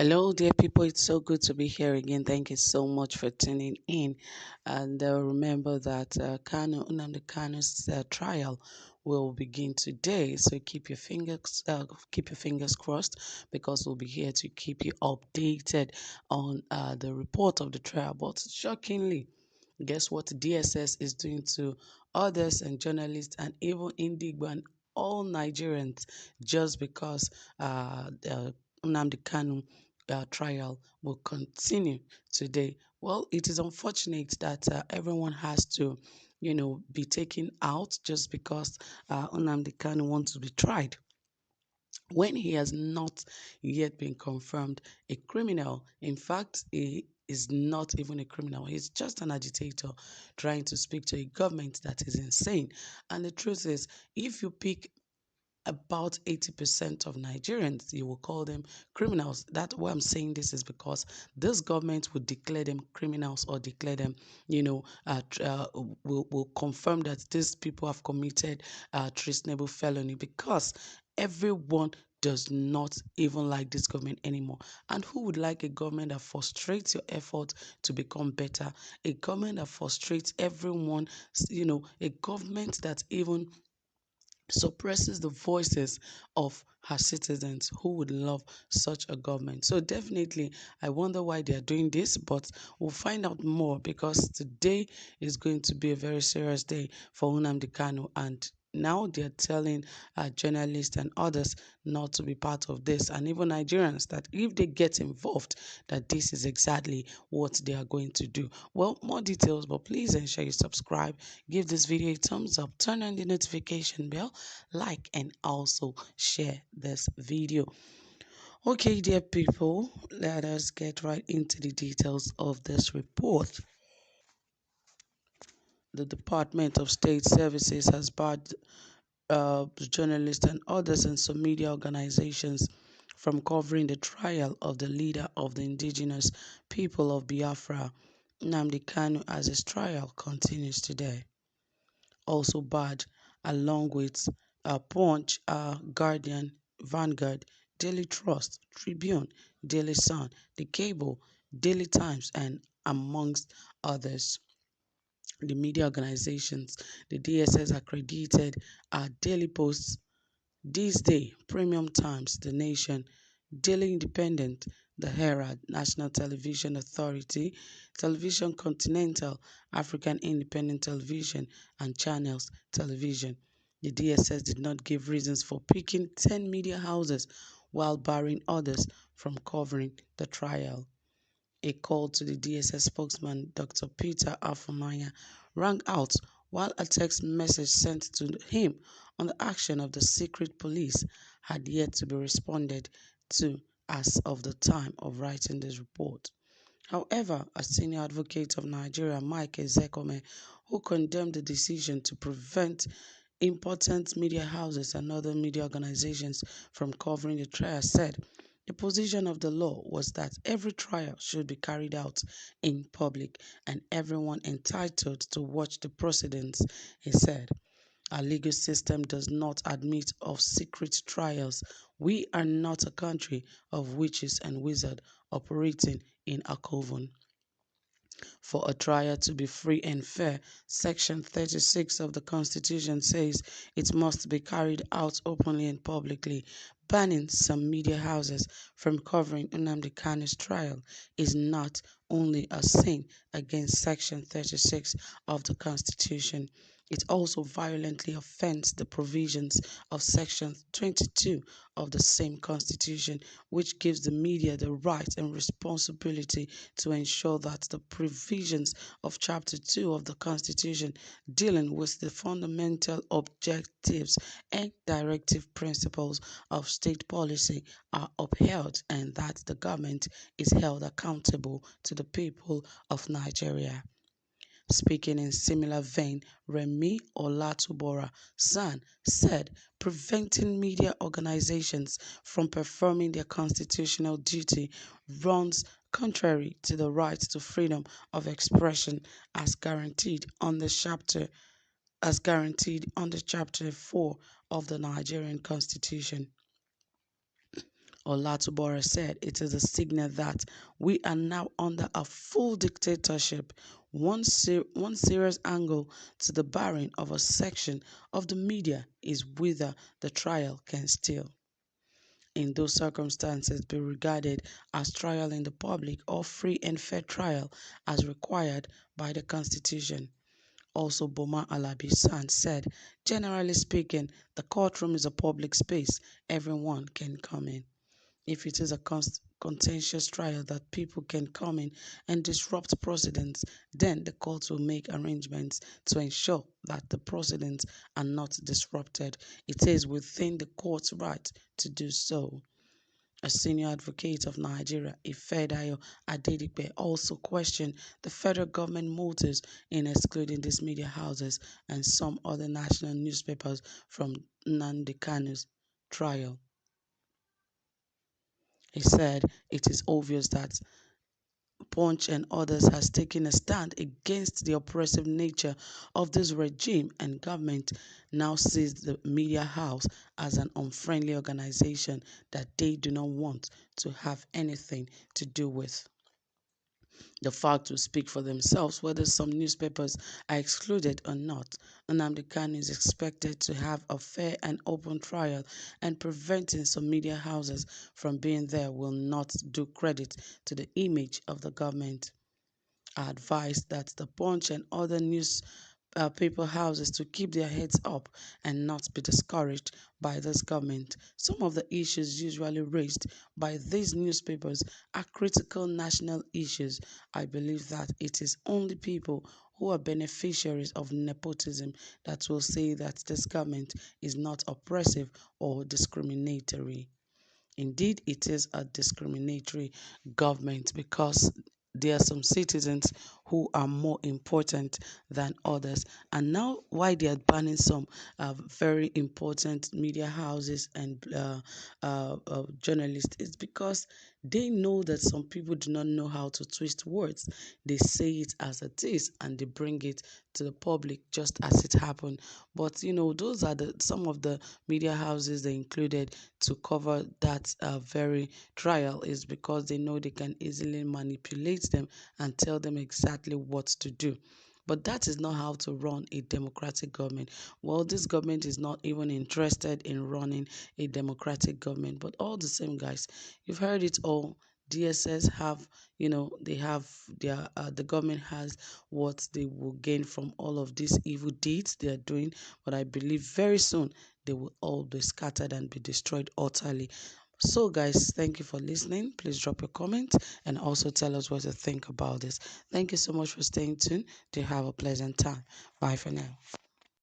Hello, dear people. It's so good to be here again. Thank you so much for tuning in. And remember that Nnamdi Kanu's trial will begin today. So keep your fingers crossed, because we'll be here to keep you updated on the report of the trial. But shockingly, guess what DSS is doing to others and journalists and even Indigbo and all Nigerians, just because Nnamdi Kanu trial will continue today. Well, it is unfortunate that everyone has to, be taken out just because Nnamdi Kanu wants to be tried when he has not yet been confirmed a criminal. In fact, he is not even a criminal. He's just an agitator trying to speak to a government that is insane. And the truth is, if you pick about 80% of Nigerians, you will call them criminals. That's why I'm saying this, is because this government would declare them criminals, or declare them, will confirm that these people have committed treasonable felony, because everyone does not even like this government anymore. And who would like a government that frustrates your effort to become better? A government that frustrates everyone, a government that even suppresses the voices of her citizens. Who would love such a government? So definitely, I wonder why they are doing this, but we'll find out more, because today is going to be a very serious day for Nnamdi Kanu, and now they're telling journalists and others not to be part of this, and even Nigerians, that if they get involved, that this is exactly what they are going to do. Well, more details, but please ensure you subscribe, give this video a thumbs up, turn on the notification bell, like, and also share this video. Okay, dear people, let us get right into the details of this report. The Department of State Services has barred journalists and others and some media organizations from covering the trial of the leader of the indigenous people of Biafra, Nnamdi Kanu, as his trial continues today. Also barred, along with Punch, Guardian, Vanguard, Daily Trust, Tribune, Daily Sun, The Cable, Daily Times, and amongst others. The media organizations the DSS accredited are Daily Post, This Day, Premium Times, The Nation, Daily Independent, The Herald, National Television Authority, Television Continental, African Independent Television, and Channels Television. The DSS did not give reasons for picking 10 media houses while barring others from covering the trial. A call to the DSS spokesman, Dr. Peter Afamaya, rang out, while a text message sent to him on the action of the secret police had yet to be responded to as of the time of writing this report. However, a senior advocate of Nigeria, Mike Ezekome, who condemned the decision to prevent important media houses and other media organizations from covering the trial, said the position of the law was that every trial should be carried out in public and everyone entitled to watch the proceedings. He said, our legal system does not admit of secret trials. We are not a country of witches and wizards operating in a coven. For a trial to be free and fair, Section 36 of the Constitution says it must be carried out openly and publicly. Banning some media houses from covering Nnamdi Kanu's trial is not only a sin against Section 36 of the Constitution, it also violently offends the provisions of Section 22 of the same Constitution, which gives the media the right and responsibility to ensure that the provisions of Chapter 2 of the Constitution dealing with the fundamental objectives and directive principles of state policy are upheld, and that the government is held accountable to the people of Nigeria. Speaking in similar vein, Remi Olatubora San said preventing media organizations from performing their constitutional duty runs contrary to the right to freedom of expression as guaranteed under chapter 4 of the Nigerian Constitution. Olatubora said it is a signal that we are now under a full dictatorship. One serious angle to the barring of a section of the media is whether the trial can still, in those circumstances, be regarded as trial in the public or free and fair trial as required by the Constitution. Also, Boma Alabi-San said, generally speaking, the courtroom is a public space. Everyone can come in. If it is a contentious trial that people can come in and disrupt proceedings, then the court will make arrangements to ensure that the proceedings are not disrupted. It is within the court's right to do so. A senior advocate of Nigeria, Ifedayo Adedipe, also questioned the federal government motives in excluding these media houses and some other national newspapers from Nnamdi Kanu'S trial. He said it is obvious that Punch and others has taken a stand against the oppressive nature of this regime, and government now sees the media house as an unfriendly organization that they do not want to have anything to do with. The facts will speak for themselves whether some newspapers are excluded or not. Nnamdi Kanu is expected to have a fair and open trial, and preventing some media houses from being there will not do credit to the image of the government. I advise that the Punch and other paper houses to keep their heads up and not be discouraged by this government. Some of the issues usually raised by these newspapers are critical national issues. I believe that it is only people who are beneficiaries of nepotism that will say that this government is not oppressive or discriminatory. Indeed, it is a discriminatory government because there are some citizens who are more important than others. And now, why they are banning some very important media houses and journalists is because they know that some people do not know how to twist words. They say it as it is and they bring it to the public just as it happened. But those are some of the media houses they included to cover that very trial is because they know they can easily manipulate them and tell them exactly what to do. But that is not how to run a democratic government. Well, this government is not even interested in running a democratic government. But all the same, guys, you've heard it all. DSS have, they have the government has what they will gain from all of these evil deeds they are doing. But I believe very soon they will all be scattered and be destroyed utterly. So, guys, thank you for listening. Please drop your comment and also tell us what you think about this. Thank you so much for staying tuned. Do have a pleasant time. Bye for now.